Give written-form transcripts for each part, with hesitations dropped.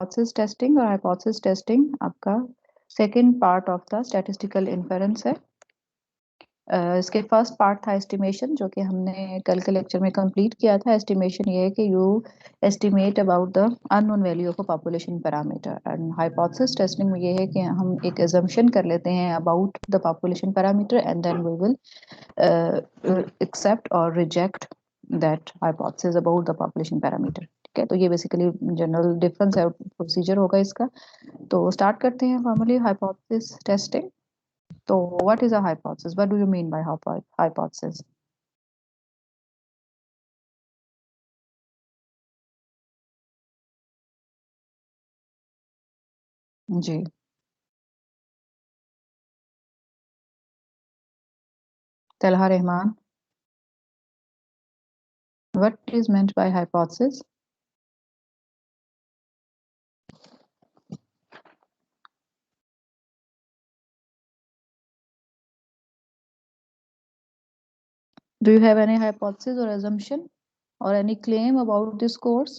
Hypothesis testing, और hypothesis testing आपका second part of the statistical inference है। इसके फर्स्ट पार्ट था एस्टिमेशन, जो कि हमने कल के लेक्चर में कंप्लीट किया था। एस्टिमेशन ये है कि you estimate about the unknown value of a population parameter, and hypothesis testing में ये है कि हम एक एजम्पशन कर लेते हैं about the population parameter and then we will accept और reject that hypothesis about the population parameter. ठीक है, तो ये बेसिकली जनरल डिफरेंस है, प्रोसीजर होगा इसका। तो स्टार्ट करते हैं formally hypothesis testing. So what is a hypothesis? What do you mean by hypothesis? जी, Talha Rahman, what is meant by hypothesis? Do you have any hypothesis or assumption or any claim about this course,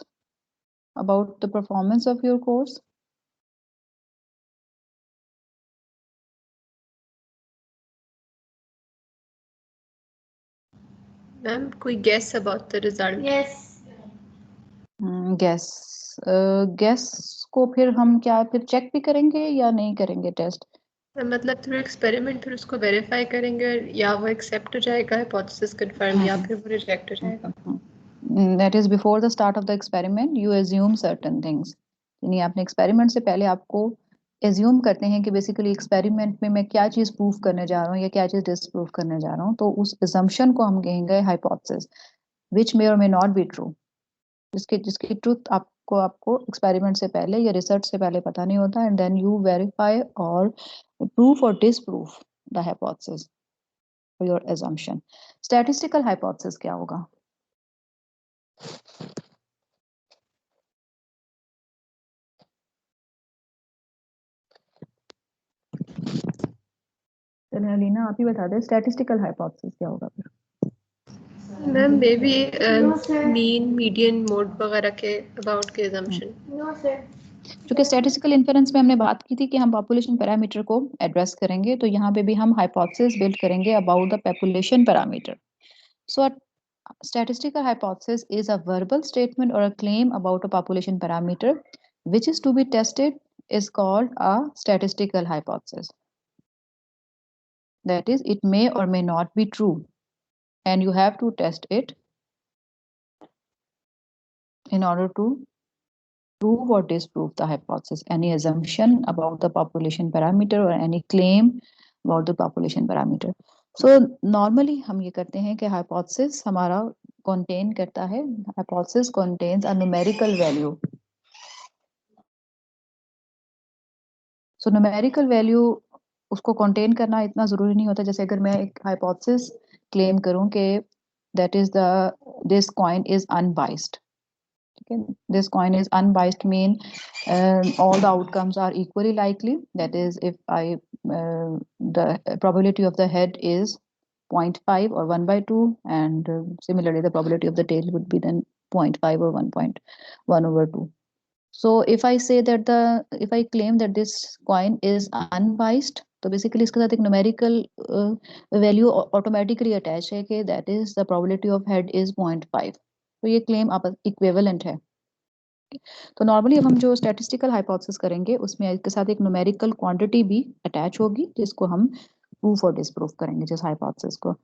about the performance of your course? Ma'am, कोई guess about the result? Yes. Guess. Guess को फिर हम क्या फिर check भी करेंगे या नहीं करेंगे टेस्ट? मतलब थ्रू एक्सपेरिमेंट फिर उसको वेरीफाई करेंगे, या वो एक्सेप्ट हो जाएगा हाइपोथेसिस कंफर्म, या फिर वो रिजेक्ट हो जाएगा? That is before the start of the experiment you assume certain things. यानी आपने एक्सपेरिमेंट से पहले आपको एज्यूम करते हैं कि बेसिकली एक्सपेरिमेंट में मैं क्या चीज प्रूव करने जा रहा हूँ या क्या चीज डिसप्रूव करने जा रहा हूँ, तो उस assumption को हम कहेंगे hypothesis, which may or may not be true. जिसकी जिसकी ट्रूथ आपको आपको एक्सपेरिमेंट से पहले या रिसर्च से पहले पता नहीं होता, एंड देन यू वेरीफाई और प्रूफ और disproof the hypothesis for your assumption. Statistical hypothesis क्या होगा? चलिए अलीना आप ही बता दें, स्टैटिस्टिकल हाइपोथेसिस क्या होगा फिर? Ma'am may be mean median mode वगैरह के अबाउट के assumption. No, sir. क्योंकि स्टैटिस्टिकल इन्फेरेंस में हमने बात की थी कि हम पॉपुलेशन पैरामीटर को एड्रेस करेंगे, तो यहाँ पे भी हम हाइपोथेसिस बिल्ड करेंगे about the population parameter. So statistical hypothesis is a verbal statement or a claim about a population parameter which is to be tested is called a statistical hypothesis. That is, it may or may not be true and you have to test it in order to prove or disprove the hypothesis, any assumption about the population parameter or any claim about the population parameter. So normally हम ये करते हैं कि hypothesis हमारा contain करता है, hypothesis contains a numerical value. So numerical value उसको contain करना इतना जरूरी नहीं होता. जैसे अगर मैं एक hypothesis claim करूं कि that is this coin is unbiased. Okay, this coin is unbiased mean all the outcomes are equally likely. That is, if the probability of the head is 0.5 or 1/2, and similarly the probability of the tail would be then 0.5 or 1/2. So if I say that if I claim that this coin is unbiased, तो basically इसके साथ एक numerical value automatically attach है कि that is the probability of head is 0.5. तो ये claim आप equivalent है. तो नॉर्मली अब हम जो स्टैटिस्टिकल हाइपोथेसिस करेंगे उसमें इसके साथ एक न्यूमेरिकल क्वांटिटी भी अटैच होगी, जिसको हम प्रूफ और डिसप्रूफ करेंगे जिस हाइपोथेसिस को.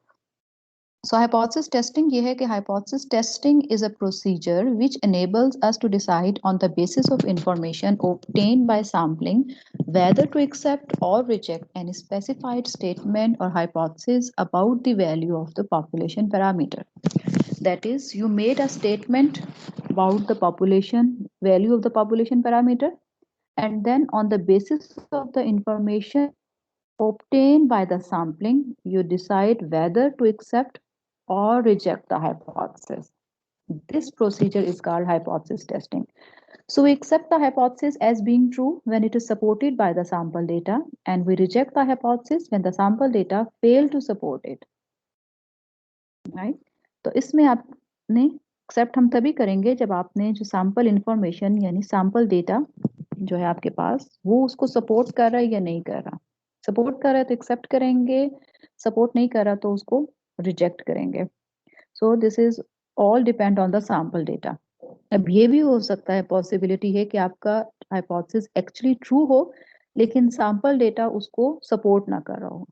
So hypothesis testing ये है कि hypothesis testing is a procedure which enables us to decide on the basis of information obtained by sampling whether to accept or reject any specified statement or hypothesis about the value of the population parameter. That is, you made a statement about the population value of the population parameter, and then on the basis of the information obtained by the sampling, you decide whether to accept or reject the hypothesis. This procedure is called hypothesis testing. So we accept the hypothesis as being true when it is supported by the sample data, and we reject the hypothesis when the sample data fail to support it. Right? तो इसमें आपने accept हम तभी करेंगे जब आपने जो sample information यानी सैंपल डेटा जो है आपके पास, वो उसको सपोर्ट कर रहा है या नहीं कर रहा। सपोर्ट कर रहा है तो एक्सेप्ट करेंगे, सपोर्ट नहीं कर रहा तो उसको रिजेक्ट करेंगे। So this is all depend on the sample data. अब ये भी हो सकता है, पॉसिबिलिटी है कि आपका हाइपोथेसिस एक्चुअली ट्रू हो लेकिन सैंपल डेटा उसको सपोर्ट ना कर रहा हो।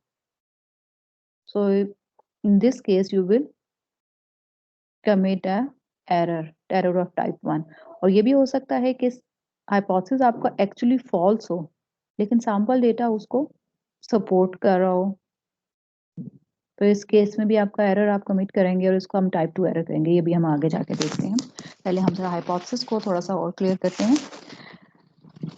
So in this case you will commit a error of type 1। और ये भी हो सकता है कि हाइपोथेसिस आपका एक्चुअली फॉल्स हो लेकिन सैंपल डेटा उसको सपोर्ट कर रहा हो। तो इस केस में भी आपका एरर आप कमिट करेंगे और इसको हम टाइप 2 एरर करेंगे। ये भी हम आगे जाके देखते हैं। पहले हम जरा हाइपोथेसिस को थोड़ा सा और क्लियर करते हैं।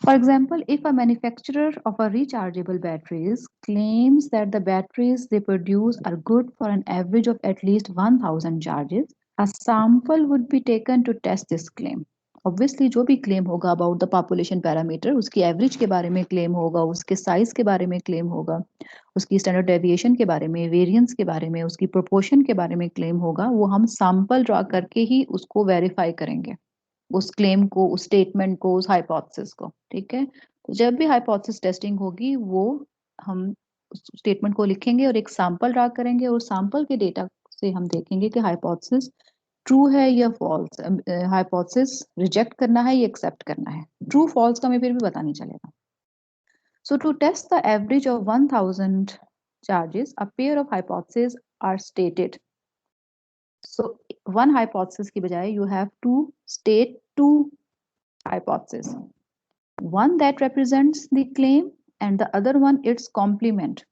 For example, if a manufacturer of a rechargeable batteries claims that the batteries they produce are good for an average of at least 1000 charges, a sample would be taken to test this claim. Obviously जो भी claim होगा about the population parameter, उसकी average के बारे में claim होगा, उसके size के बारे में क्लेम होगा, उसकी स्टैंडर्ड डेविएशन के बारे में, वेरिएंस के बारे में, उसकी प्रोपोर्शन के बारे में क्लेम होगा, वो हम सैंपल ड्रा करके ही उसको वेरीफाई करेंगे, उस क्लेम को, उस स्टेटमेंट को, उस हाइपोथेसिस को। ठीक है, तो जब भी हाइपोथेसिस टेस्टिंग होगी वो हम उस स्टेटमेंट को लिखेंगे और एक सैंपल ड्रा करेंगे और सैंपल के डेटा से हम देखेंगे कि हाइपोथेसिस ट्रू है या फॉल्स, हाइपोथेसिस रिजेक्ट करना है या एक्सेप्ट करना है। ट्रू फॉल्स का हमें फिर भी पता नहीं चलेगा। So to test the average of 1000 charges, a pair of hypotheses are stated. So one hypothesis की बजाय you have to state two hypotheses. One that represents the claim and the other one its complement.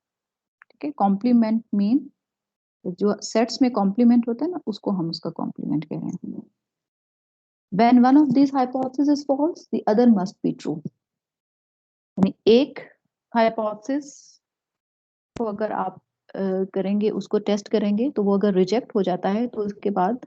ठीक है, complement mean जो sets में complement होता है ना, उसको हम उसका complement कह रहे हैं। When one of these hypotheses is false, the other must be true. यानी एक hypothesis को अगर आप करेंगे, उसको टेस्ट करेंगे, तो वो अगर रिजेक्ट हो जाता है तो उसके बाद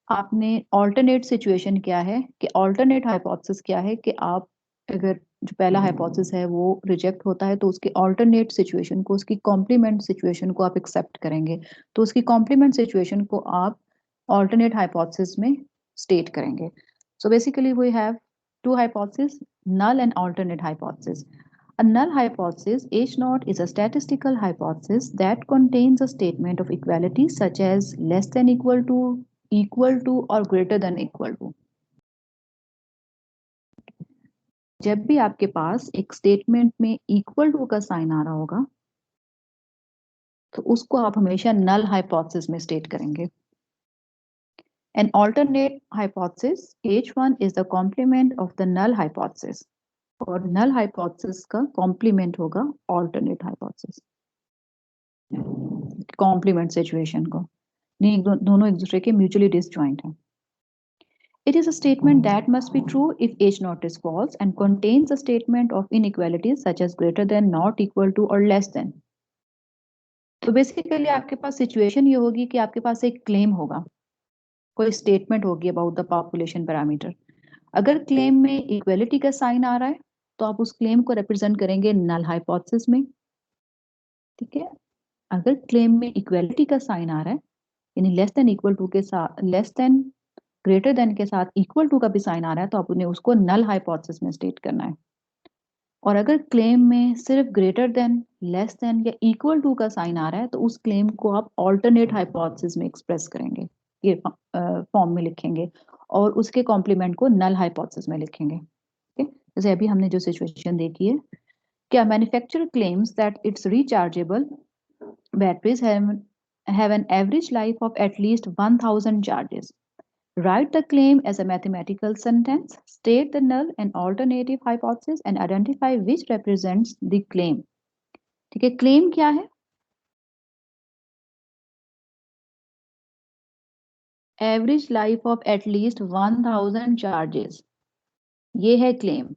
आपने ऑल्टरनेट सिचुएशन क्या है, कि ऑल्टरनेट हाइपोथेसिस क्या है, कि आप अगर जो पहला हाइपोथेसिस है वो रिजेक्ट होता है तो उसके ऑल्टरनेट सिचुएशन को, उसकी कॉम्प्लीमेंट सिचुएशन को आप एक्सेप्ट करेंगे, तो उसकी कॉम्प्लीमेंट सिचुएशन को आप ऑल्टरनेट हाइपोथेसिस में स्टेट करेंगे। So basically we have two hypothesis, null and alternate hypothesis. A null hypothesis H naught is a statistical hypothesis that contains a statement of equality such as less than equal to or greater than equal to. जब भी आपके पास एक statement में equal to का sign आ रहा होगा तो उसको आप हमेशा नल हाइपोथेसिस में स्टेट करेंगे। An alternate hypothesis H1 is the complement of the null hypothesis. और null hypothesis का complement होगा alternate hypothesis, complement situation को। नहीं, दोनों एक दूसरे के mutually disjoint हैं। It is a statement that must be true if H naught is false and contains a statement of inequalities such as greater than, not equal to or less than. तो basically आपके पास situation ये होगी कि आपके पास एक claim होगा, कोई statement होगी अबाउट द पॉपुलेशन पैरामीटर। अगर क्लेम में इक्वलिटी का साइन आ रहा है तो आप उस क्लेम को रिप्रेजेंट करेंगे नल हाइपोथेसिस में। ठीक है, अगर क्लेम में इक्वलिटी का साइन आ रहा है यानी लेस देन इक्वल टू के साथ, लेस देन ग्रेटर देन के साथ इक्वल टू का भी साइन आ रहा है तो आपने उसको नल हाइपोथेसिस में स्टेट करना है। और अगर क्लेम में सिर्फ ग्रेटर देन, लेस देन या इक्वल टू का साइन आ रहा है तो उस क्लेम को आप ऑल्टरनेट हाइपोथेसिस में एक्सप्रेस करेंगे, ये फॉर्म में लिखेंगे और उसके कॉम्प्लीमेंट को नल हाइपोथेसिस में लिखेंगे। ठीक है, जैसे अभी हमने जो सिचुएशन देखी है, क्या manufacturer claims that it's rechargeable batteries have an average life of at least 1000 charges. Write the claim as a mathematical sentence, state the null and alternative hypothesis and identify which represents the claim. ठीक है, claim क्या है? Average life of at least 1000 charges, ये है claim.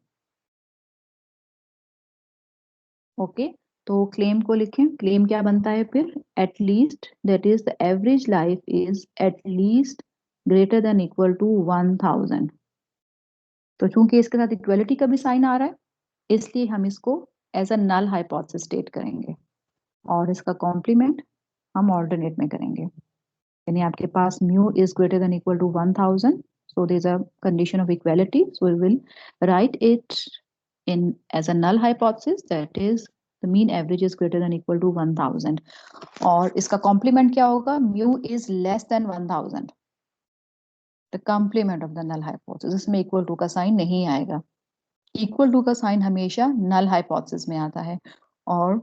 Okay, तो claim को लिखें। Claim क्या बनता है फिर? At least, that is the average life is at least greater than equal to 1000। तो चूंकि इसके साथ इक्वलिटी का भी साइन आ रहा है इसलिए हम इसको as a null hypothesis state करेंगे और इसका कॉम्प्लीमेंट हम ऑल्टरनेट में करेंगे। यानी आपके पास mu is greater than equal to 1000, so there is a condition of equality, so we will write it in as a null hypothesis, that is the mean average is greater than equal to 1000, और इसका complement क्या होगा, mu is less than 1000, the complement of the null hypothesis, इसमें equal to का sign नहीं आएगा, equal to का sign हमेशा null hypothesis में आता है, और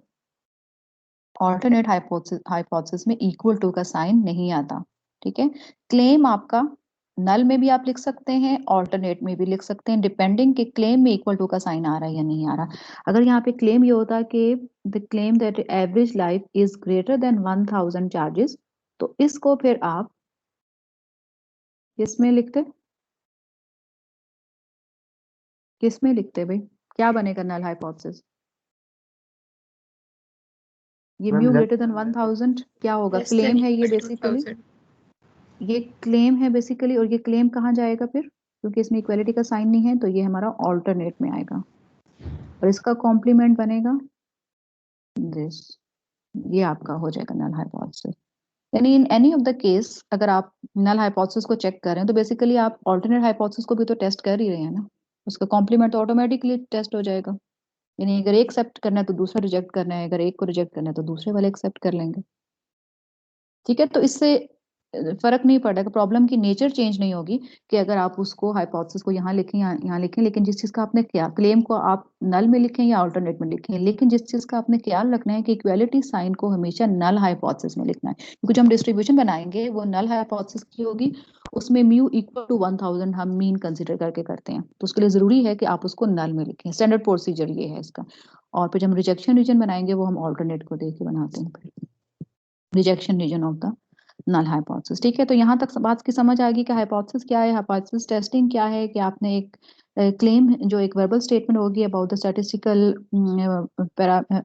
alternate hypothesis में equal to का साइन नहीं आता, ठीक है। क्लेम आपका नल में भी आप लिख सकते हैं, ऑल्टरनेट में भी लिख सकते हैं, डिपेंडिंग कि क्लेम में इक्वल टू का साइन आ रहा है या नहीं आ रहा। अगर यहाँ पे क्लेम ये होता कि the claim that average life is greater then 1000 charges, तो इसको फिर आप किसमें लिखते, किसमें लिखते भाई, क्या बनेगा नल हाइपोथेसिस, ये म्यू ग्रेटर देन 1000 क्या होगा, Less than क्लेम है ये equal to बेसिकली, 1000. ये क्लेम है बेसिकली, और ये क्लेम कहाँ जाएगा फिर, क्योंकि इसमें इक्वालिटी का साइन नहीं है, तो ये हमारा ऑल्टरनेट में आएगा, और इसका कॉम्प्लीमेंट बनेगा दिस, ये आपका हो जाएगा नल हाइपोथेसिस। यानी in any of the case अगर आप नल हाइपोथेसिस को चेक कर रहे हैं तो बेसिकली आप ऑल्टरनेट हाइपोथेसिस को भी तो टेस्ट कर ही रहे हैं ना, उसका कॉम्प्लीमेंट तो ऑटोमेटिकली टेस्ट हो जाएगा, यानी अगर एक एक्सेप्ट करना है तो दूसरा रिजेक्ट करना है, अगर एक को रिजेक्ट करना है तो दूसरे वाले एक्सेप्ट कर लेंगे, ठीक है। तो इससे फर्क नहीं पड़ेगा, प्रॉब्लम की नेचर चेंज नहीं होगी कि अगर आप उसको हाइपोथेसिस को यहाँ लिखें यहाँ लिखें, लेकिन जिस चीज का आपने क्या क्लेम को आप नल में लिखें या अल्टरनेट में लिखें, लेकिन जिस चीज का आपने ख्याल रखना है कि इक्वालिटी साइन को हमेशा नल हाइपोथेसिस में लिखना है, क्योंकि जो हम डिस्ट्रीब्यूशन बनाएंगे वो नल हाइपोथेसिस की होगी, उसमें म्यू इक्वल टू 1000 हम मीन कंसिडर करके करते हैं, तो उसके लिए जरूरी है कि आप उसको नल में लिखें, स्टैंडर्ड प्रोसीजर ये है इसका। और फिर जब हम रिजेक्शन रीजन बनाएंगे वो हम ऑल्टरनेट को देख के बनाते हैं, rejection region of the null hypothesis, ठीक है। तो यहाँ तक बात की समझ आ गई कि हाइपोथेसिस क्या है, हाइपोथेसिस टेस्टिंग क्या है, कि आपने एक क्लेम जो एक वर्बल स्टेटमेंट होगी about the statistical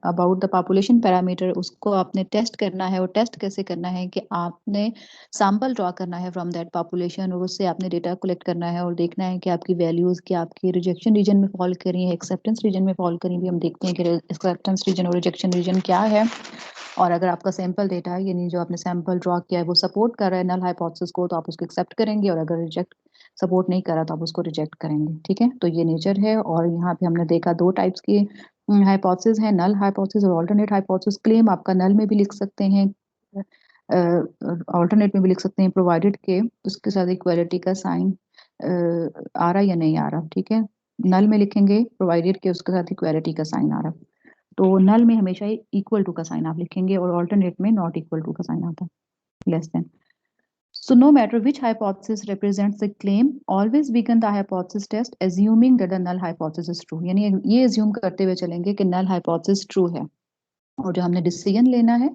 about the population parameter, उसको आपने टेस्ट करना है, और टेस्ट कैसे करना है कि आपने सैंपल ड्रॉ करना है फ्रॉम दैट पॉपुलेशन, और उससे आपने डेटा कलेक्ट करना है और देखना है कि आपकी वैल्यूज की आपकी रिजेक्शन रीजन में फॉल करी है, एक्सेप्टेंस रीजन में फॉल करी भी, हम देखते हैं कि एक्सेप्टेंस रीजन और रिजेक्शन रीजन क्या है, और अगर आपका सैंपल डेटा है यानी जो आपने सैंपल ड्रॉ किया है वो सपोर्ट कर रहा है नल हाइपोथेसिस को, तो आप उसको एक्सेप्ट करेंगे, और अगर रिजेक्ट सपोर्ट नहीं कर रहा तो आप उसको रिजेक्ट करेंगे, ठीक है। तो ये नेचर है, और यहाँ पे हमने देखा दो टाइप्स की हाइपोथेसिस है, नल हाइपोथेसिस और अल्टरनेट हाइपोथेसिस। क्लेम आपका नल में भी लिख सकते हैं, अल्टरनेट में भी लिख सकते हैं, प्रोवाइडेड के उसके साथ इक्वालिटी का साइन आ रहा या नहीं आ रहा, ठीक है। नल में लिखेंगे प्रोवाइडेड के उसके साथ इक्वालिटी का साइन आ रहा, तो नल में हमेशा इक्वल टू का साइन आप लिखेंगे, और ऑल्टरनेट में नॉट इक्वल टू का साइन आता है, less than. So no matter which hypothesis represents the claim, always begin the hypothesis test assuming that the null hypothesis is true. यानी ये assume करते हुए चलेंगे कि null hypothesis true है, और जो हमने decision लेना है,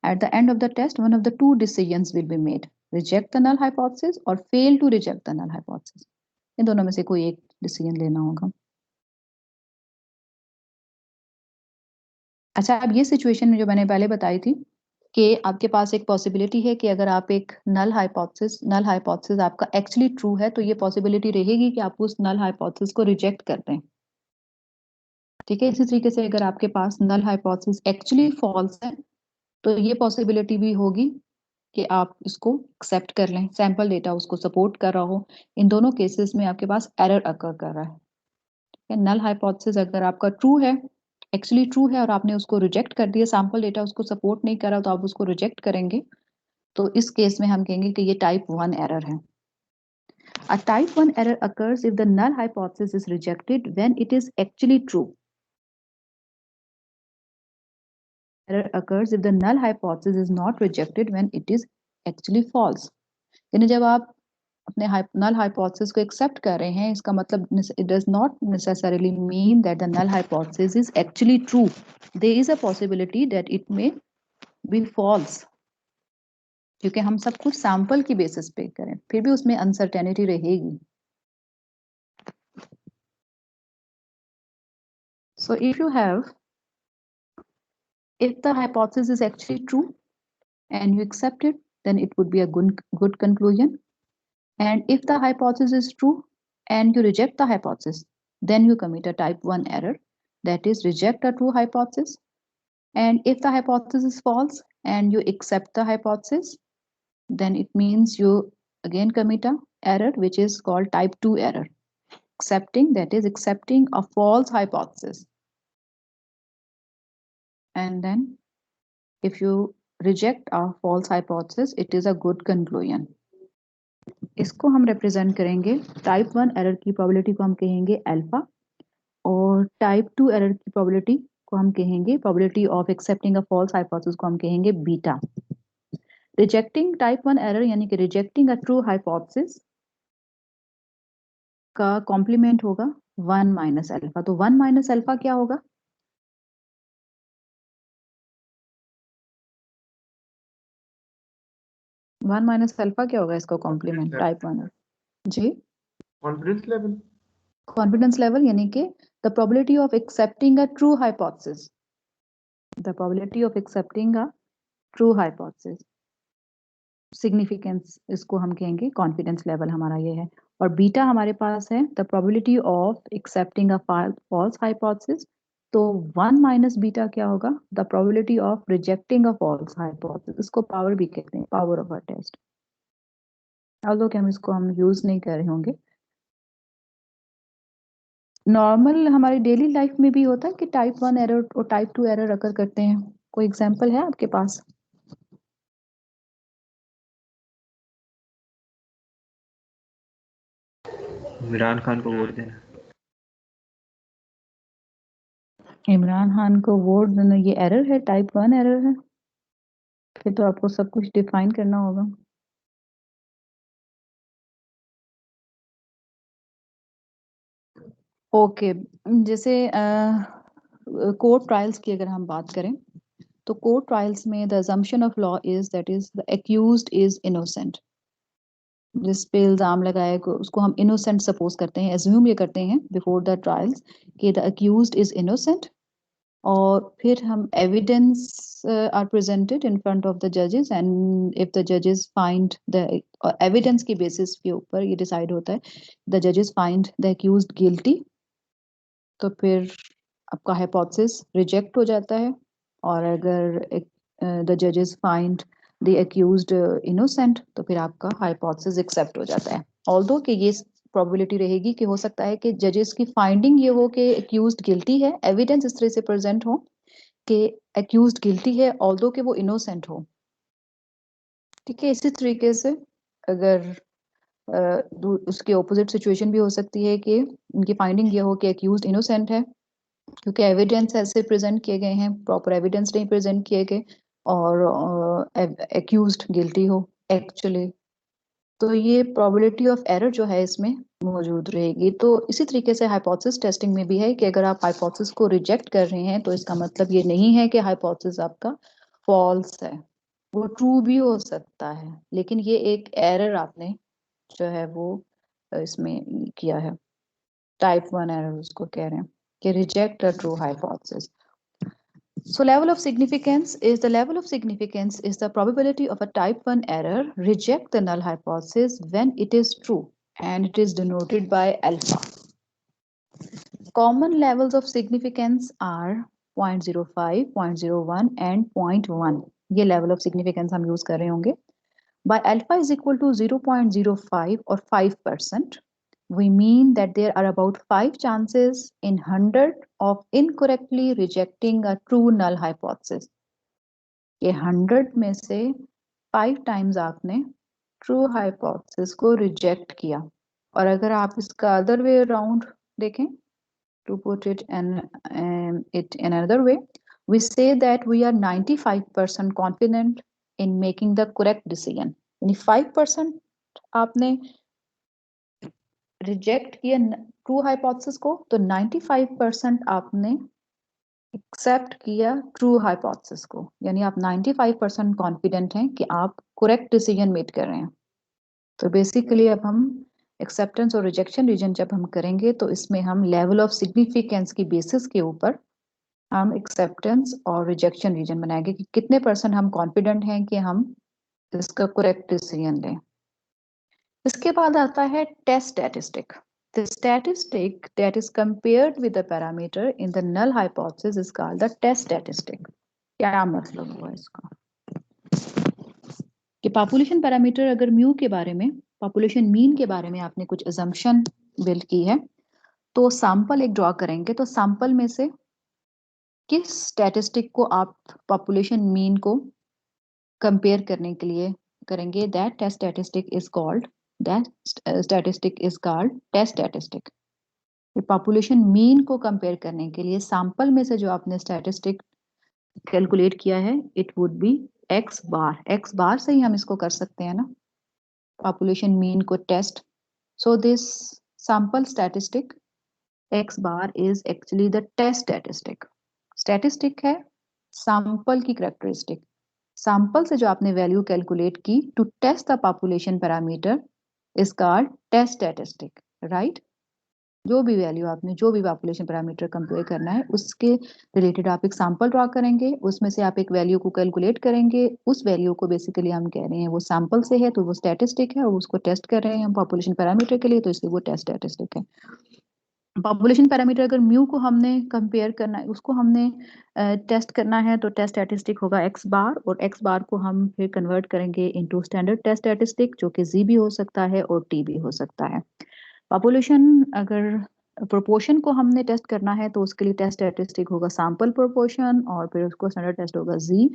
at the end of the test one of the two decisions will be made, reject the null hypothesis or fail to reject the null hypothesis. इन दोनों में से कोई एक decision लेना होगा। अच्छा, अब ये सिचुएशन में जो मैंने पहले बताई थी कि आपके पास एक पॉसिबिलिटी है कि अगर आप एक नल हाइपोथेसिस आपका एक्चुअली ट्रू है, तो ये पॉसिबिलिटी रहेगी कि आप उस नल हाइपोथेसिस को रिजेक्ट कर दें, ठीक है। इसी तरीके से अगर आपके पास नल हाइपोथेसिस एक्चुअली फॉल्स है, तो ये पॉसिबिलिटी भी होगी कि आप इसको एक्सेप्ट कर लें, सैंपल डेटा उसको सपोर्ट कर रहा हो। इन दोनों केसेस में आपके पास एरर अकर कर रहा है। नल हाइपोथेसिस अगर आपका ट्रू है, एक्चुअली ट्रू है, और आपने उसको रिजेक्ट कर दिया, सैंपल डेटा उसको सपोर्ट नहीं कर रहा, तो आप उसको रिजेक्ट करेंगे, तो इस केस में हम कहेंगे कि ये टाइप 1 एरर है। A type 1 error occurs if the null hypothesis is rejected when it is actually true. Error occurs if the null hypothesis is not rejected when it is actually false. यानी जब आप अपने null hypothesis को accept कर रहे हैं, इसका मतलब it does not necessarily mean that the null hypothesis is actually true. There is a possibility that it may be false. क्योंकि हम सब कुछ सैंपल की बेसिस पे करें, फिर भी उसमें अनसर्टेनिटी रहेगी। So if the hypothesis is actually true and you accept it, then it would be a good conclusion. And if the hypothesis is true and you reject the hypothesis, then you commit a type 1 error, that is reject a true hypothesis. And if the hypothesis is false and you accept the hypothesis, then it means you again commit a error which is called type 2 error. accepting, that is accepting a false hypothesis. And then if you reject a false hypothesis, it is a good conclusion. इसको हम represent करेंगे, type 1 error की probability को हम कहेंगे alpha, और type 2 error की probability को हम कहेंगे, probability of accepting a false hypothesis को हम कहेंगे beta. Rejecting type 1 error यानी कि rejecting a true hypothesis का complement होगा 1 minus alpha. तो 1 minus alpha क्या होगा? 1 minus alpha क्या होगा इसका complement type 1 जी? Confidence level. Confidence level यानी कि the probability of accepting a true hypothesis. The probability of accepting a true hypothesis. Significance इसको हम कहेंगे confidence level हमारा ये है, और बीटा हमारे पास है the probability of accepting a false hypothesis. तो 1 minus बीटा क्या होगा? The probability of rejecting a false hypothesis. इसको power भी कहते हैं, power of a test. although कि हम इसको यूज नहीं कर रहे होंगे, नॉर्मल हमारी डेली लाइफ में भी होता है कि टाइप 1 एरर और टाइप 2 एरर अकर करते हैं. कोई एग्जांपल है आपके पास? इमरान खान को वोट देना. इमरान खान को वोट देना ये एरर है, टाइप 1 एरर है? फिर तो आपको सब कुछ डिफाइन करना होगा. ओके जैसे कोर्ट ट्रायल्स की अगर हम बात करें तो कोर्ट ट्रायल्स में the assumption of law is that is the accused is innocent. जिस पे इल्जाम लगाया उसको हम इनोसेंट सपोज करते हैं, एज्यूम ये करते हैं बिफोर द ट्रायल्स कि द एक्यूज्ड इज इनोसेंट, और फिर हम evidence are presented in front of the जजेस, एंड इफ द जजेस फाइंड द एविडेंस की बेसिस के ऊपर ये डिसाइड होता है, द जजेस फाइंड द एक्यूज्ड गिल्टी, तो फिर आपका हाइपोथेसिस रिजेक्ट हो जाता है. और अगर द जजेस फाइंड द एक्यूज्ड इनोसेंट तो फिर आपका हाइपोथेसिस एक्सेप्ट हो जाता है. ऑल्दो कि ये प्रोबेबिलिटी रहेगी कि हो सकता है कि जजेस की फाइंडिंग ये हो कि एक्यूज्ड गिल्टी है, एविडेंस इस तरह से प्रेजेंट हो कि एक्यूज्ड गिल्टी है ऑल्दो कि वो इनोसेंट हो. ठीक है, इसी तरीके से अगर उसके ऑपोजिट सिचुएशन भी हो सकती है कि उनकी फाइंडिंग ये हो कि एक्यूज्ड इनोसेंट है क्योंकि एविडेंस ऐसे प्रेजेंट किए गए हैं, प्रॉपर एविडेंस नहीं प्रेजेंट किए गए, और एक्यूज्ड गिल्टी हो एक्चुअली. तो ये प्रोबेबिलिटी ऑफ एरर जो है इसमें मौजूद रहेगी. तो इसी तरीके से हाइपोथेसिस टेस्टिंग में भी है कि अगर आप हाइपोथेसिस को रिजेक्ट कर रहे हैं तो इसका मतलब ये नहीं है कि हाइपोथेसिस आपका फॉल्स है, वो ट्रू भी हो सकता है, लेकिन ये एक एरर आपने जो है वो इसमें किया है. टाइप 1 एरर उसको कह रहे हैं कि reject a true hypothesis. So level of significance is the probability of a type 1 error reject the null hypothesis when it is true, and it is denoted by alpha. Common levels of significance are 0.05, 0.01 and 0.1. ये level of significance हम use कर रहे होंगे. By alpha is equal to 0.05 or 5%. We mean that there are about 5 chances in 100 of incorrectly rejecting a true null hypothesis. ये 100 में से 5 times आपने true hypothesis को reject किया. और अगर आप इसका other way around देखें, to put it in another way, we say that we are 95% confident in making the correct decision. यानी 5% आपने रिजेक्ट किया ट्रू हाइपोथेसिस को, तो 95% आपने एक्सेप्ट किया ट्रू हाइपोथेसिस को, यानी आप 95% कॉन्फिडेंट हैं कि आप करेक्ट डिसीजन मेक कर रहे हैं. तो बेसिकली अब हम एक्सेप्टेंस और रिजेक्शन रीजन जब हम करेंगे तो इसमें हम लेवल ऑफ सिग्निफिकेंस की बेसिस के ऊपर हम एक्सेप्टेंस और रिजेक्शन रीजन बनाएंगे कि कितने % हम कॉन्फिडेंट हैं कि हम इसका करेक्ट डिसीजन लें. इसके बाद आता है test statistic. The statistic that is compared with the parameter in the null hypothesis is called the test statistic. क्या मतलब हुआ इसका? कि पॉपुलेशन पैरामीटर अगर म्यू के बारे में, पॉपुलेशन मीन के बारे में आपने कुछ assumption बिल्ड की है, तो सैंपल एक ड्रॉ करेंगे, तो सैंपल में से किस स्टैटिस्टिक को आप पॉपुलेशन मीन को कंपेयर करने के लिए करेंगे, that statistic is called test statistic. Population mean को कंपेयर करने के लिए सैंपल में से जो आपने स्टैटिस्टिक कैलकुलेट किया है, it would be X bar से ही हम इसको कर सकते हैं ना, पॉपुलेशन मीन को test. So this sample statistic X bar is actually the test statistic. Statistic है सैंपल की कैरेक्टरिस्टिक, सैंपल से जो आपने वैल्यू कैलकुलेट की to test the population parameter is called test statistic, right. जो भी वैल्यू आपने जो भी पॉपुलेशन पैरामीटर कंपेयर करना है उसके रिलेटेड आप एक सैंपल ड्रॉ करेंगे, उसमें से आप एक वैल्यू को कैलकुलेट करेंगे, उस वैल्यू को बेसिकली हम कह रहे हैं वो सैंपल से है तो वो स्टैटिस्टिक है, और उसको टेस्ट कर रहे हैं हम पॉपुलेशन पैरामीटर के लिए तो इसलिए वो टेस्ट स्टैटिस्टिक है। पॉपुलेशन पैरामीटर अगर म्यू को हमने कंपेयर करना है, उसको हमने टेस्ट करना है तो टेस्ट स्टैटिस्टिक होगा एक्स बार, और एक्स बार को हम फिर कन्वर्ट करेंगे इनटू स्टैंडर्ड टेस्ट स्टैटिस्टिक जो कि जी भी हो सकता है और टी भी हो सकता है। पॉपुलेशन अगर प्रोपोर्शन को हमने टेस्ट करना है तो उसके लिए टेस्ट स्टैटिस्टिक होगा सैंपल प्रोपोर्शन, और फिर उसको स्टैंडर्ड टेस्ट होगा जी।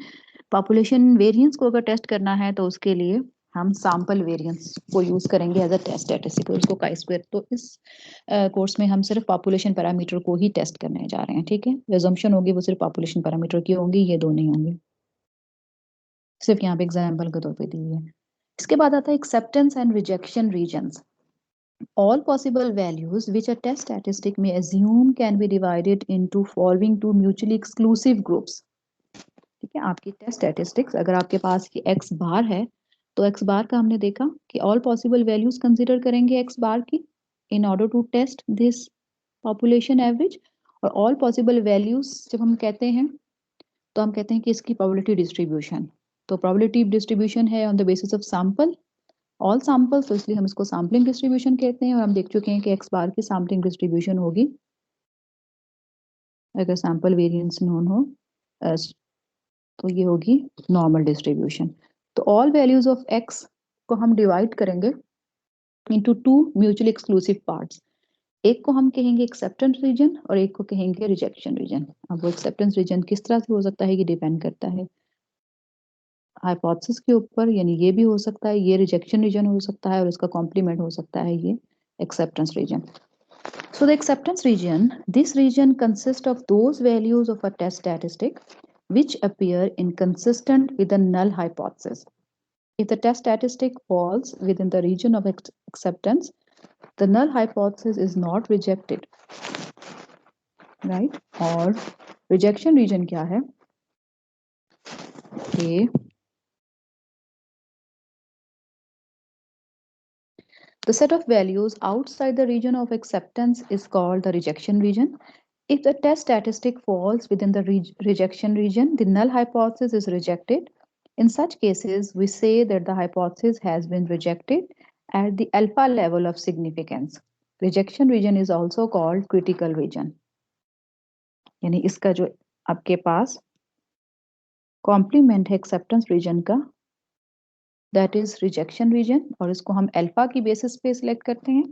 पॉपुलेशन वेरिएंस को अगर टेस्ट करना है तो उसके लिए हम सैंपल वेरिएंस को यूज करेंगे एज अ टेस्ट स्टैटिस्टिक, उसको काई स्क्वायर। तो इस कोर्स में हम सिर्फ पॉपुलेशन पैरामीटर को ही टेस्ट करने जा रहे हैं, ठीक है। assumption होगी वो सिर्फ पॉपुलेशन पैरामीटर की होंगी, ये दो नहीं होंगे, सिर्फ यहाँ पे एग्जाम्पल के तौर पे दी है। इसके बाद आता है acceptance and rejection regions. All possible values which a test statistic may assume can be divided into following two mutually exclusive groups। ठीक है, आपकी टेस्ट स्टैटिस्टिक्स अगर आपके पास ये एक्स बार है तो एक्स बार का हमने देखा कि ऑल पॉसिबल वैल्यूज कंसीडर करेंगे एक्स बार की in order to test this population average. और ऑल पॉसिबल वैल्यूज जब हम कहते हैं तो हम कहते हैं कि इसकी प्रोबेबिलिटी डिस्ट्रीब्यूशन, तो प्रोबेबिलिटी डिस्ट्रीब्यूशन है on the basis of sample all samples, तो इसलिए हम इसको सैम्पलिंग डिस्ट्रीब्यूशन कहते हैं। और हम देख चुके हैं कि एक्स बार की सैम्पलिंग डिस्ट्रीब्यूशन होगी अगर सैंपल वेरिएंस नोन हो तो ये होगी नॉर्मल डिस्ट्रीब्यूशन। तो ऑल वैल्यूज ऑफ एक्स को हम डिवाइड करेंगे into two mutually exclusive parts. एक को हम कहेंगे एक्सेप्टेंस रीजन और एक को कहेंगे रिजेक्शन रीजन। अब वो एक्सेप्टेंस रीजन किस तरह से हो सकता है, ये डिपेंड करता है हाइपोथेसिस के ऊपर, यानी ये भी हो सकता है, ये रिजेक्शन रीजन हो सकता है और इसका कॉम्प्लीमेंट हो सकता है ये acceptance region. So the acceptance region, this region consists of those values of a test statistic which appear inconsistent with the null hypothesis. If the test statistic falls within the region of acceptance, the null hypothesis is not rejected, right? और rejection region क्या है? कि the set of values outside the region of acceptance is called the rejection region. If the test statistic falls within the rejection region, the null hypothesis is rejected. In such cases, we say that the hypothesis has been rejected at the alpha level of significance. Rejection region is also called critical region. यानी इसका जो आपके पास complement है acceptance reason का, that is rejection reason, और इसको हम alpha की बेसिस पे सिलेक्ट करते हैं।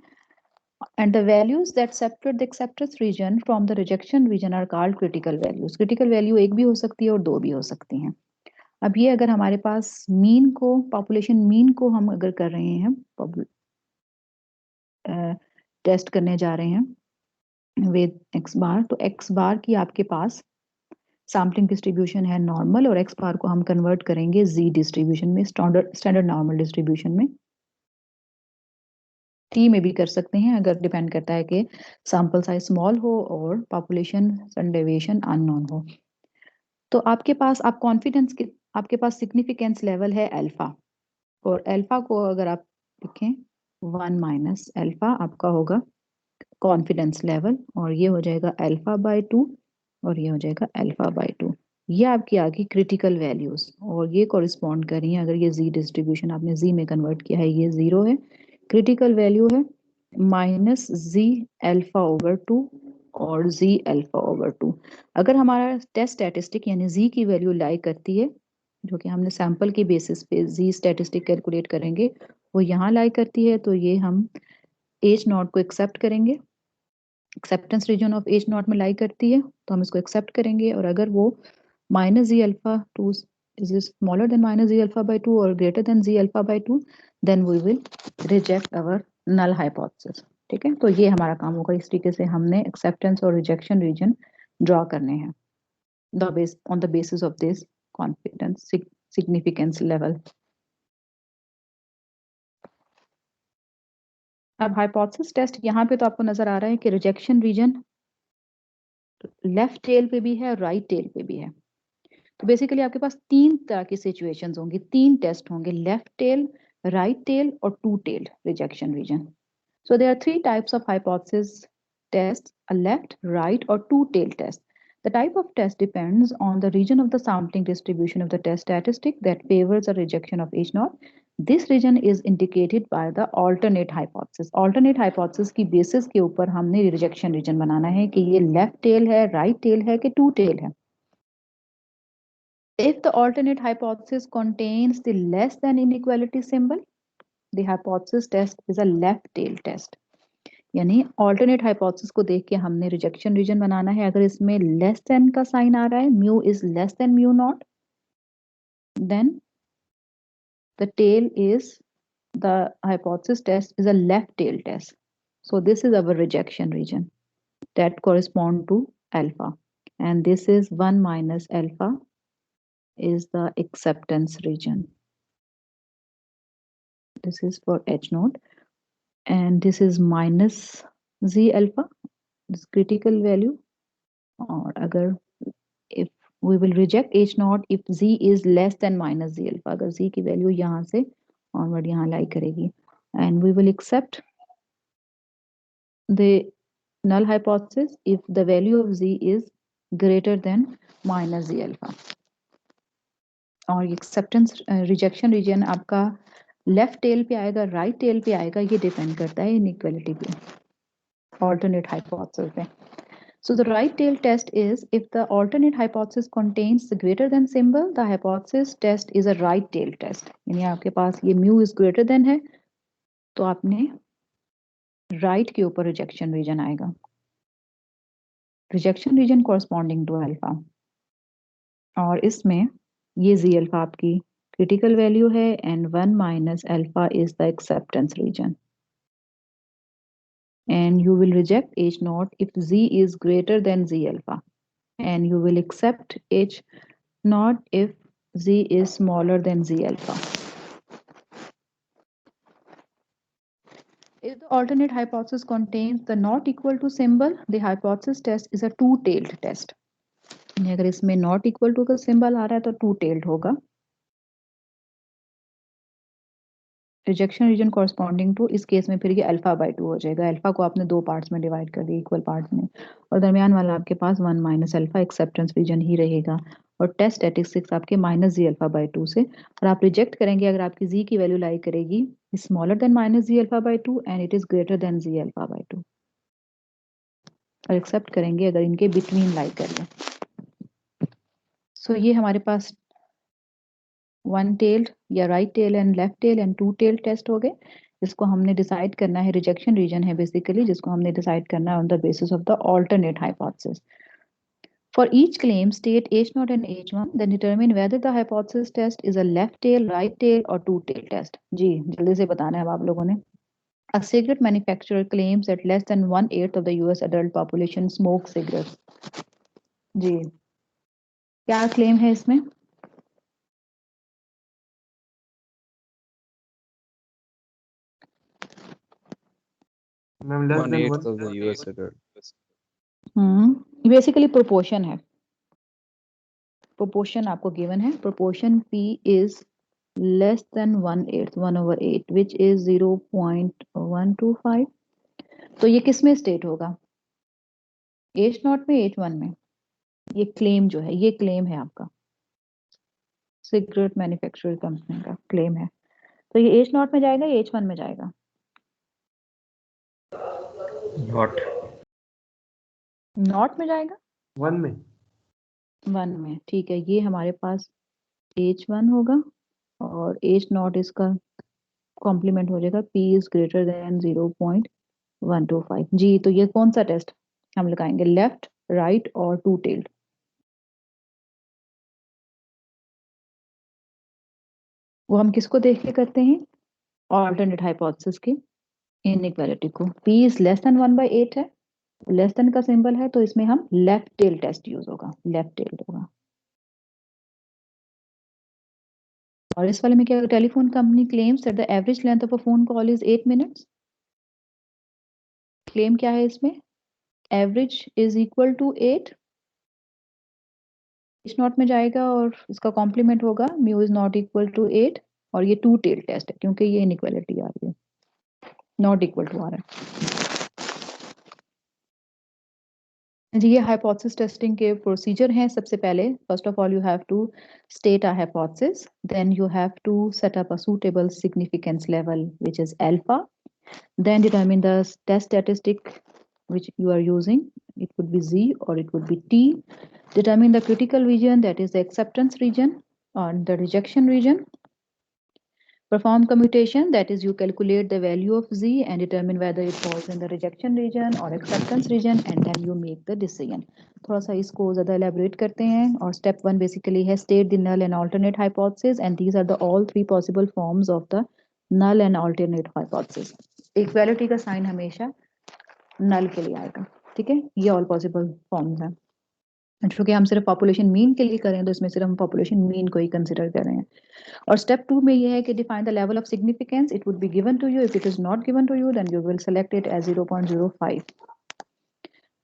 And the values that separate the acceptance region from the rejection region are called critical values. Critical value एक भी हो सकती है और दो भी हो सकती हैं। अब ये अगर हमारे पास मीन को पॉपुलेशन मीन को हम अगर कर रहे हैं टेस्ट करने जा रहे हैं विद एक्स बार, तो एक्स बार की आपके पास सैम्पलिंग डिस्ट्रीब्यूशन है नॉर्मल, और एक्स बार को हम कन्वर्ट करेंगे जी डिस्ट्रीब्यूशन में, स्टैंडर्ड नॉर्मल डिस्ट्रीब्यूशन में। टी में भी कर सकते हैं, अगर डिपेंड करता है कि सैंपल साइज स्मॉल हो और पॉपुलेशन डेविएशन अननोन हो। तो आपके पास आप कॉन्फिडेंस के आपके पास सिग्निफिकेंस लेवल है अल्फा, और अल्फा को अगर आप लिखें 1 माइनस अल्फा आपका होगा कॉन्फिडेंस लेवल, और ये हो जाएगा अल्फा बाय 2 और ये हो जाएगा अल्फा बाय 2। ये आपकी आ गई क्रिटिकल वैल्यूज, और ये कॉरिस्पॉन्ड कर रही है, अगर ये जी डिस्ट्रीब्यूशन आपने जी में कन्वर्ट किया है ये 0 है, क्रिटिकल वैल्यू है माइनस जी अल्फा ओवर 2 और जी अल्फा ओवर 2। अगर हमारा टेस्ट स्टैटिस्टिक यानी जी की वैल्यू लाई करती है, जो कि हमने सैंपल की बेसिस पे जी स्टैटिस्टिक कैलकुलेट करेंगे, वो यहाँ लाई करती है, तो ये हम एच नॉट को एक्सेप्ट करेंगे acceptance region of H naught में लाई करती है तो हम इसको एक्सेप्ट करेंगे, और अगर वो minus ji alpha two is smaller than minus z alpha by 2 or greater than z alpha by 2, then we will reject our null hypothesis. ठीक है, तो ये हमारा काम होगा। इस तरीके से हमने एक्सेप्टेंस और रिजेक्शन रीजन ड्रॉ करने हैं on the basis of this confidence significance level. अब हाइपोथेसिस टेस्ट यहाँ पे तो आपको नजर आ रहा है कि रिजेक्शन रीजन लेफ्ट टेल पे भी है, राइट टेल पे भी है। तो बेसिकली आपके पास तीन तरह की सिचुएशंस होंगी, तीन टेस्ट होंगे, लेफ्ट टेल, राइट टेल और two tail rejection region. So there are three types of hypothesis tests: a left, right, or two-tailed test. The type of test depends on the region of the sampling distribution of the test statistic that favors a rejection of H naught. This region is indicated by the alternate hypothesis. Alternate hypothesis की basis के ऊपर हमने rejection region बनाना है कि ये left tail है, right tail है कि two tail है। If the alternate hypothesis contains the less than inequality symbol, the hypothesis test is a left tail test. यानी ऑल्टरनेट हाइपोथेसिस को देख के हमने रिजेक्शन रीजन बनाना है। अगर इसमें लेस देन का साइन आ रहा है, mu is less than mu not, then the tail is the hypothesis test is a left tail test. So this is our rejection region that correspond to alpha, and this is 1 minus alpha is the acceptance region. This is for H naught, and this is minus Z alpha, this critical value. और अगर if we will reject H naught if Z is less than minus Z alpha, अगर Z की value यहाँ से onward यहाँ लाई करेगी, and we will accept the null hypothesis if the value of Z is greater than minus Z alpha. और acceptance rejection reason आपका left tell पे आएगा, राइट टेल पे आएगा, ये डिपेंड करता है इनइक्वालिटी पे, ऑल्टरनेट हाइपोथेसिस पे. So the right tail test is if the alternate hypothesis contains the greater than symbol, the hypothesis test is a right tail test. यानी आपके पास ये mu is greater than है तो आपने right के ऊपर rejection region आएगा. Rejection region corresponding to alpha. और इसमें ये Z alpha आपकी critical value है and 1 minus alpha is the acceptance region. And you will reject H naught if Z is greater than Z alpha. And you will accept H naught if Z is smaller than Z alpha. If the alternate hypothesis contains the not equal to symbol, the hypothesis test is a two-tailed test. अगर इसमें not equal to का symbol आ रहा है तो two-tailed होगा. Rejection reason corresponding to, इस case में फिर ये अल्फा बाय 2 हो जाएगा. अल्फा को आपने दो पार्ट्स में डिवाइड कर दिया, इक्वल पार्ट्स में, और दरमियान वाला आपके पास 1 माइनस अल्फा एक्सेप्टेंस रीजन ही रहेगा. और टेस्ट स्टैटिस्टिक्स आपके माइनस जी अल्फा बाय 2 से, और आप रिजेक्ट करेंगे अगर आपकी जी की वैल्यू लाई करेगी smaller than minus ji alpha by 2 and it is greater than z alpha by 2, और एक्सेप्ट करेंगे अगर इनके बिटवीन लाई कर ले. सो ये हमारे पास वन टेल्ड या right tail and left tail and two tail test हो गए. जिसको हमने डिसाइड करना है, रिजेक्शन रीजन है बेसिकली, जिसको हमने डिसाइड करना है on the basis of the alternate hypothesis. For each claim, state H0 and H1, then determine whether the hypothesis test is a left tail, right tail or two tail test. जी जल्दी से बताना है अब आप लोगों ने. A cigarette manufacturer claims that less than 1/8 of the US adult population smoke cigarettes. जी क्या claim है इसमें? Ma'am less than 1/8 1. of the US adult. Basically proportion है. प्रोपोर्शन आपको गिवन है. Proportion P is less than 1/8, 1/8 which is 0.125. तो ये किस में स्टेट होगा? H0 में, H1 में. ये क्लेम जो है, ये क्लेम है आपका सिगरेट मैन्युफैक्चरर कंपनी का क्लेम है. तो ये H0 में जाएगा या H1 में जाएगा? नॉट में जाएगा, 1 में. 1 में. ठीक है, ये हमारे पास H1 होगा और H0 इसका कॉम्प्लीमेंट हो जाएगा, P इज ग्रेटर देन 0.125. जी तो ये कौन सा टेस्ट? हम लगाएंगे लेफ्ट, राइट और टू टेल्ड। वो हम किसको देख के करते हैं? ऑल्टरनेट हाइपोथेसिस की इनइक्वालिटी को। p इज लेस देन 1/8 है, लेस देन का सिंबल है, तो इसमें हम लेफ्ट टेल टेस्ट यूज होगा, लेफ्ट टेल्ड होगा। और इस वाले में क्या, telephone company claims that the average length of a phone call is 8 minutes. Claim क्या है इसमें? एवरेज इज इक्वल टू 8, इस नॉट में जाएगा और इसका कॉम्प्लीमेंट होगा mu is not equal to 8, और ये टू टेल टेस्ट है क्योंकि ये इनइक्वालिटी आ रही है, नॉट इक्वल टू आ रहा है जी। ये हाइपोथेसिस टेस्टिंग के प्रोसीजर हैं। सबसे पहले first of all you have to state a hypothesis, then you have to set up a suitable significance level which is alpha, then determine the test statistic which you are using. It could be Z or it could be T. Determine the critical region, that is the acceptance region or the rejection region. Perform commutation, that is you calculate the value of Z and determine whether it falls in the rejection region or acceptance region, and then you make the decision. थोड़ा सा इसको ज़्यादा elaborate करते हैं। और step 1 basically है state the null and alternate hypothesis, and these are the all three possible forms of the null and alternate hypothesis. Equality का sign हमेशा null के लिए आएगा, ठीक है? ये all possible forms हैं। क्योंकि हम सिर्फ पॉपुलेशन मीन के लिए करें तो इसमें सिर्फ हम पॉपुलेशन मीन को ही कंसिडर कर रहे हैं। और स्टेप 2 में ये है कि define the level of significance, it would be given to you, if it is not given to you then you will select it as 0.05।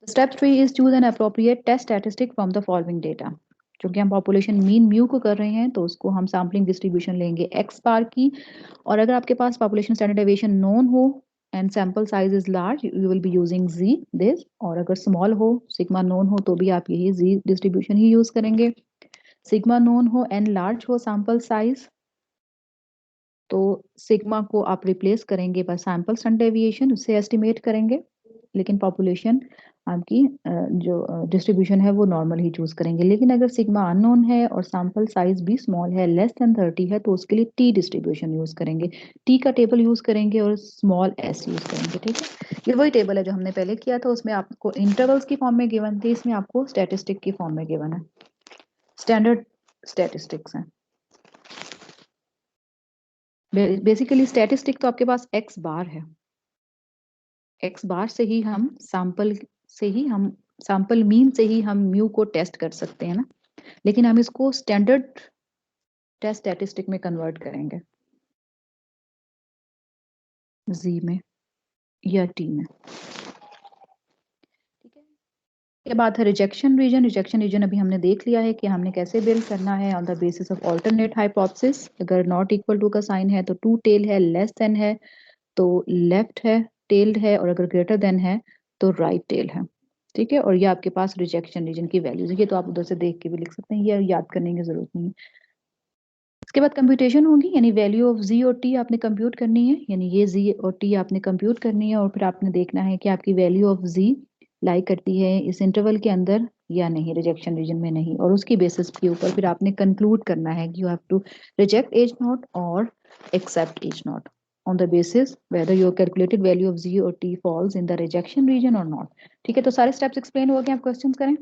Step 3 is choose an appropriate test statistic from the following data. क्योंकि हम population mean mu को कर रहे हैं तो उसको हम sampling distribution लेंगे एक्स बार की, और अगर आपके पास पॉपुलेशन स्टैंडर्ड डेविएशन नोन हो and sample size is large you will be using z this, और अगर स्मॉल हो सिग्मा नोन हो तो भी आप यही जी डिस्ट्रीब्यूशन ही यूज करेंगे। सिग्मा नोन हो एंड लार्ज हो सैंपल साइज तो सिग्मा को आप रिप्लेस करेंगे बाय सैंपल स्टैंडर्ड डेविएशन, उससे एस्टिमेट करेंगे, लेकिन पॉपुलेशन आपकी जो डिस्ट्रीब्यूशन है वो नॉर्मल ही चूज करेंगे। लेकिन अगर सिग्मा अननोन है और सैंपल साइज भी स्मॉल है, लेस देन 30 है, तो उसके लिए टी डिस्ट्रीब्यूशन यूज करेंगे, टी का टेबल यूज करेंगे और स्मॉल एस यूज करेंगे, ठीक है? ये वही टेबल है जो हमने पहले किया था, उसमें आपको इंटरवल्स की फॉर्म में गिवन थी, इसमें आपको स्टैटिस्टिक की फॉर्म में गिवन है, स्टैंडर्ड स्टैटिस्टिक्स हैं। बेसिकली स्टैटिस्टिक तो आपके पास एक्स बार है, एक्स बार से ही हम सैंपल मीन से ही हम म्यू को टेस्ट कर सकते हैं ना, लेकिन हम इसको स्टैंडर्ड टेस्ट स्टैटिस्टिक में कन्वर्ट करेंगे, जी में या टी में, ठीक है? ये बात है रिजेक्शन रीजन। रिजेक्शन रीजन अभी हमने देख लिया है कि हमने कैसे बिल्ड करना है on the basis of alternate hypothesis. अगर नॉट इक्वल टू का साइन है तो टू टेल है, लेस देन है तो लेफ्ट है टेल्ड है, और अगर ग्रेटर देन है तो राइट टेल है, ठीक है? और ये आपके पास रिजेक्शन रीजन की वैल्यूज है, ये तो आप उधर से देख के भी लिख सकते हैं, ये याद करने की जरूरत नहीं है। इसके बाद कंप्यूटेशन होगी, यानी वैल्यू ऑफ जी और टी आपने कंप्यूट करनी है, यानी ये जी और टी आपने कंप्यूट करनी है, और फिर आपने देखना है कि आपकी वैल्यू ऑफ जी लाई करती है इस इंटरवल के अंदर या नहीं, रिजेक्शन रीजन में नहीं, और उसकी बेसिस के ऊपर फिर आपने कंक्लूड करना है कि you have to reject H naught और accept H naught on the basis whether your calculated value of z or t falls in the rejection region or not, ठीक है? तो सारे steps explain हो गए, आप questions करें।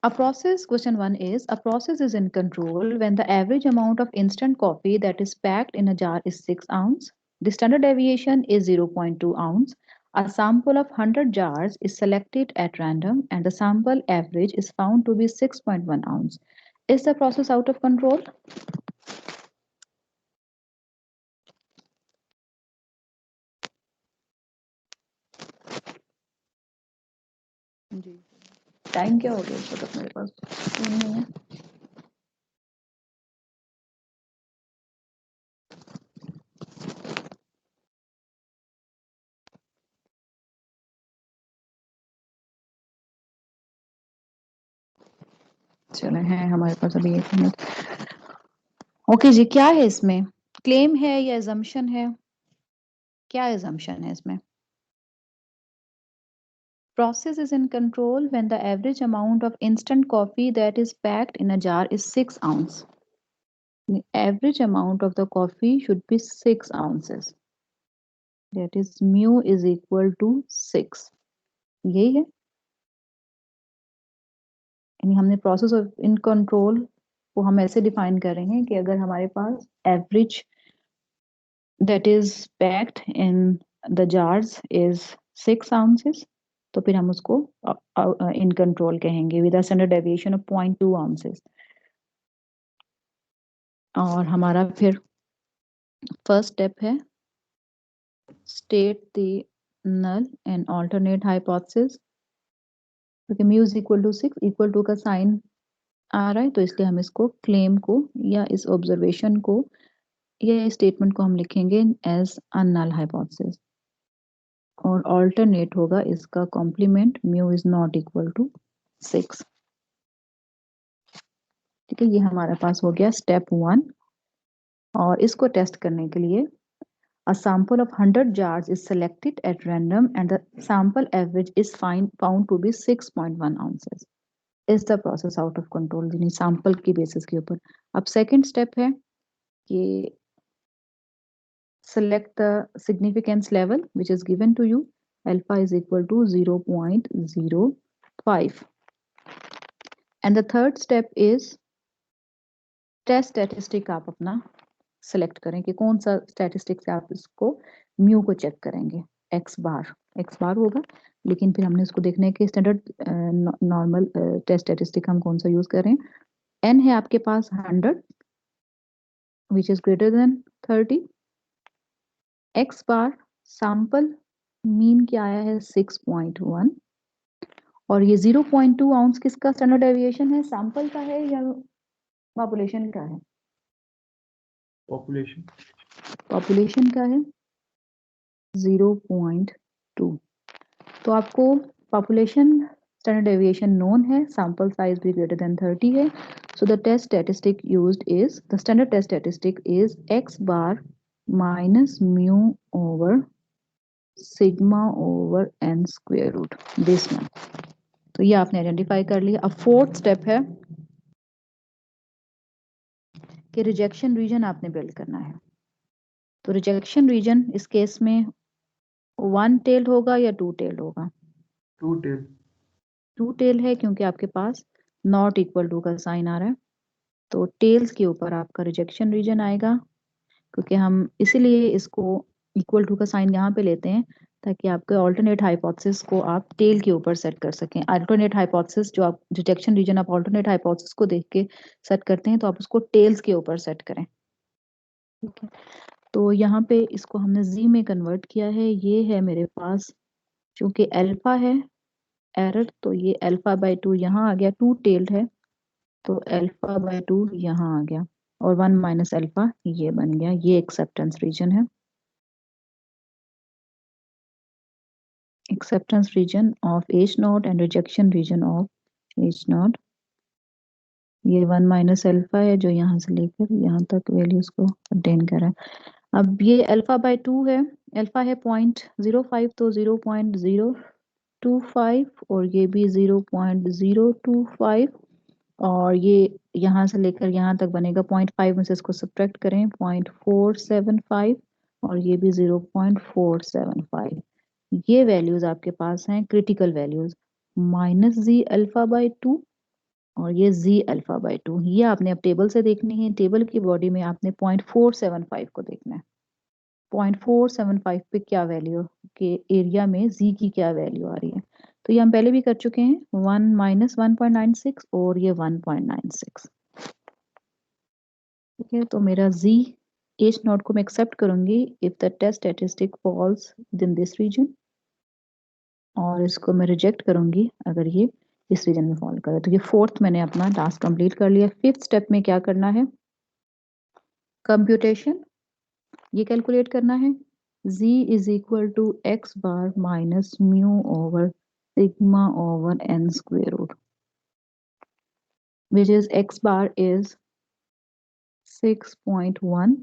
A process, question 1 is, a process is in control when the average amount of instant coffee that is packed in a jar is 6 ounce. The standard deviation is 0.2 ounce. A sample of 100 jars is selected at random and the sample average is found to be 6.1 ounce. Is the process out of control? जी, time क्या हो गया इसको तक मेरे पास नहीं है। चले हैं हमारे पास अभी 1 मिनट। ओके जी, क्या है इसमें? क्लेम है या assumption है? क्या assumption है इसमें? Process is in control when the average amount of instant coffee that is packed in a jar is 6 ounce. The average amount of the coffee should be 6 ounces. that is mu is equal to 6. यही है, यानी हमने process of in control को हम ऐसे define कर रहे हैं कि अगर हमारे पास average that is packed in the jars is 6 ounces, तो फिर हम उसको इन कंट्रोल कहेंगे with a standard deviation of 0.2 ounces. और हमारा फिर फर्स्ट स्टेप है state the null and alternate hypothesis, क्योंकि mu is equal to 6, equal to का साइन आ रहा है तो इसलिए हम इसको क्लेम को या इस ऑब्जर्वेशन को या स्टेटमेंट को हम लिखेंगे एज अ नल हाइपोथेसिस, और ऑल्टरनेट होगा इसका complement mu is not equal to 6. ठीक है, ये हमारे पास हो गया स्टेप 1. और इसको टेस्ट करने के लिए a sample of 100 jars is selected at random and the sample average is found to be 6.1 ounces. Is the process out of control? यानी सैंपल की बेसिस के ऊपर. अब सेकंड स्टेप है कि select the significance level which is given to you. Alpha is equal to 0.05. And the third step is test statistic आप अपना select करें कि कौन सा statistic से आप इसको mu को check करेंगे. x bar होगा, लेकिन फिर हमने इसको देखना है कि standard normal test statistic हम कौन सा use कर रहे हैं. n है आपके पास 100 which is greater than 30. x bar sample mean क्या आया है 6.1, और ये 0.2 आउंस किसका स्टैंडर्ड डेविएशन है, सैंपल का है या पॉपुलेशन का है? पॉपुलेशन का है 0.2. तो आपको पॉपुलेशन स्टैंडर्ड डेविएशन नोन है, सैंपल साइज भी ग्रेटर देन 30 है. So the test statistic used is, the standard test statistic is x bar minus mu over sigma over n square root, this one. तो ये आपने identify कर लिया. अब fourth step है कि रिजेक्शन रीजन आपने बिल्ड करना है. तो रिजेक्शन रीजन इस केस में 1 टेल होगा या 2 टेल होगा? 2 टेल है, क्योंकि आपके पास नॉट इक्वल टू का साइन आ रहा है, तो टेल्स के ऊपर आपका रिजेक्शन रीजन आएगा. क्योंकि हम इसीलिए इसको इक्वल टू का साइन यहाँ पे लेते हैं ताकि आपके ऑल्टरनेट हाइपोथेसिस को आप टेल के ऊपर सेट कर सकें. ऑल्टरनेट हाइपोथेसिस जो आप रिजेक्शन रीजन आप ऑल्टरनेट हाइपोथेसिस को देख के सेट करते हैं, तो आप उसको टेल्स के ऊपर सेट करें. ठीक है, तो यहाँ पे इसको हमने जी में कन्वर्ट किया है. ये है मेरे पास, चूंकि अल्फा है एरर, तो ये अल्फा बाय 2 यहाँ आ गया. 2 टेल्ड है तो अल्फा बाय 2 यहाँ आ गया, और 1 माइनस अल्फा ये बन गया. ये एक्सेप्टेंस रीजन है, acceptance region of H naught and rejection region of H naught. ये 1 माइनस अल्फा है जो यहाँ से लेकर यहाँ तक वैल्यूज को कंटेन कर रहा है. अब ये अल्फा बाय 2 है, अल्फा है 0.05 तो 0.025, और ये भी 0.025, और ये यहाँ से लेकर यहाँ तक बनेगा 0.5 में से इसको सब्ट्रैक्ट करें 0.475, और ये भी 0.475. ये वैल्यूज आपके पास हैं critical values, minus ji alpha by 2 और ये जी अल्फा बाय 2. ये आपने अब टेबल से देखनी है. टेबल की बॉडी में आपने 0.475 को देखना है. 0.475 पे क्या वैल्यू के एरिया में जी की क्या वैल्यू आ रही है. तो ये हम पहले भी कर चुके हैं, 1 माइनस 1.96 और ये 1.96. ठीक है, तो मेरा जी एच नॉट को मैं एक्सेप्ट करूंगी if the test statistic falls within this region, और इसको मैं रिजेक्ट करूंगी अगर ये इस रीजन में फॉल करे. तो ये फोर्थ मैंने अपना टास्क कंप्लीट कर लिया. फिफ्थ स्टेप में क्या करना है, कंप्यूटेशन. ये कैलकुलेट करना है z is equal to x bar minus mu over sigma over n square root, which is x bar is 6.1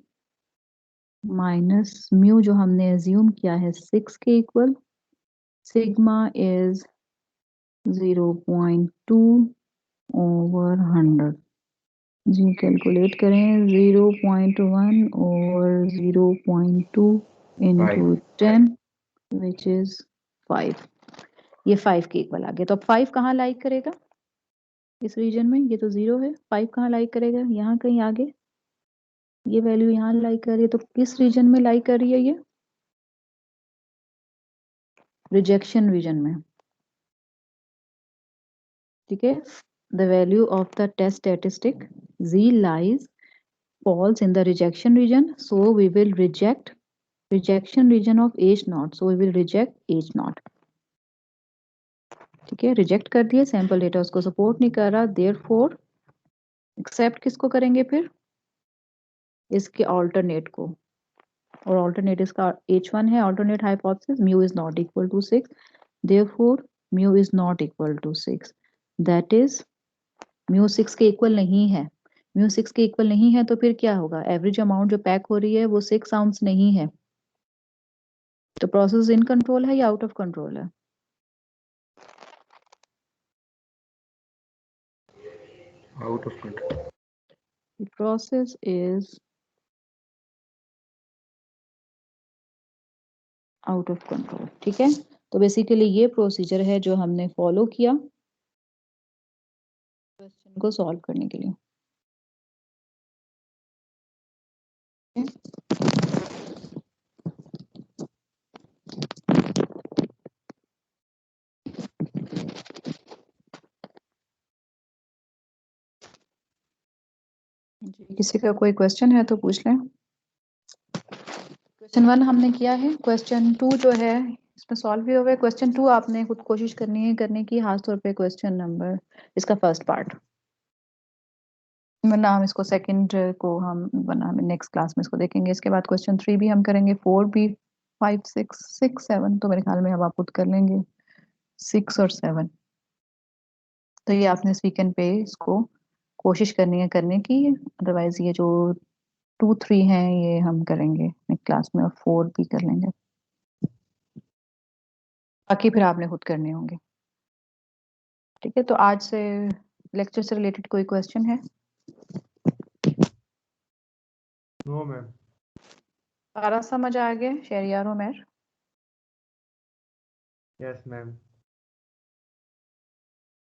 minus mu जो हमने एज्यूम किया है 6 के इक्वल, सिग्मा इज 0.2 ओवर 100. जी कैलकुलेट करें, 0.1 ओवर 0.2 into 10 which is 5. ये 5 के equal आ गया। तो अब 5 कहाँ लाइक करेगा इस रीजन में? ये तो 0 है। 5 कहाँ लाइक करेगा? यहाँ कहीं आगे। ये वैल्यू यहाँ लाइक कर रही है, तो किस रीजन में लाइक कर रही है ये? रिजेक्शन रीजन में। ठीक है, the value of the test statistic z lies falls in the rejection region, so we will reject rejection region of h naught, so we will reject h naught. ठीक है, reject कर दिए, sample data उसको support नहीं कर रहा, therefore accept किसको करेंगे फिर? इसके ऑल्टरनेट को, और ऑल्टरनेट इसका h1 है, alternate hypothesis mu is not equal to 6, therefore mu is not equal to 6, that is mu 6 के इक्वल नहीं है। म्यू 6 के इक्वल नहीं है तो फिर क्या होगा? एवरेज अमाउंट जो पैक हो रही है वो 6 आउंस नहीं है, तो प्रोसेस इन कंट्रोल है या आउट ऑफ कंट्रोल है? Out of control. Process is out of control. ठीक है, तो बेसिकली ये प्रोसीजर है जो हमने फॉलो किया क्वेश्चन को सॉल्व करने के लिए। जी, किसी का कोई क्वेश्चन है तो पूछ लें। क्वेश्चन 1 हमने किया है, क्वेश्चन 2 जो है इसमें सॉल्व भी हो गया। क्वेश्चन 2 आपने खुद कोशिश करनी है करने की, खास तौर पे क्वेश्चन नंबर इसका फर्स्ट पार्ट, वरना हम इसको सेकंड को हम वरना हम नेक्स्ट क्लास में इसको देखेंगे। इसके बाद क्वेश्चन 3 भी हम करेंगे, 4 भी, 5 6 7 तो मेरे ख्याल में अब आप खुद कर लेंगे 6 और 7। तो ये आपने इस वीकेंड पे इसको कोशिश करनी है करने की, अदरवाइज ये जो 2 3 हैं ये हम करेंगे नेक्स्ट क्लास में, और 4 भी कर लेंगे, बाकी फिर आपने खुद करने होंगे। ठीक है, तो आज से लेक्चर से रिलेटेड कोई क्वेश्चन है? No ma'am. सारा समझ आ गया शहरियार उमर? Yes ma'am.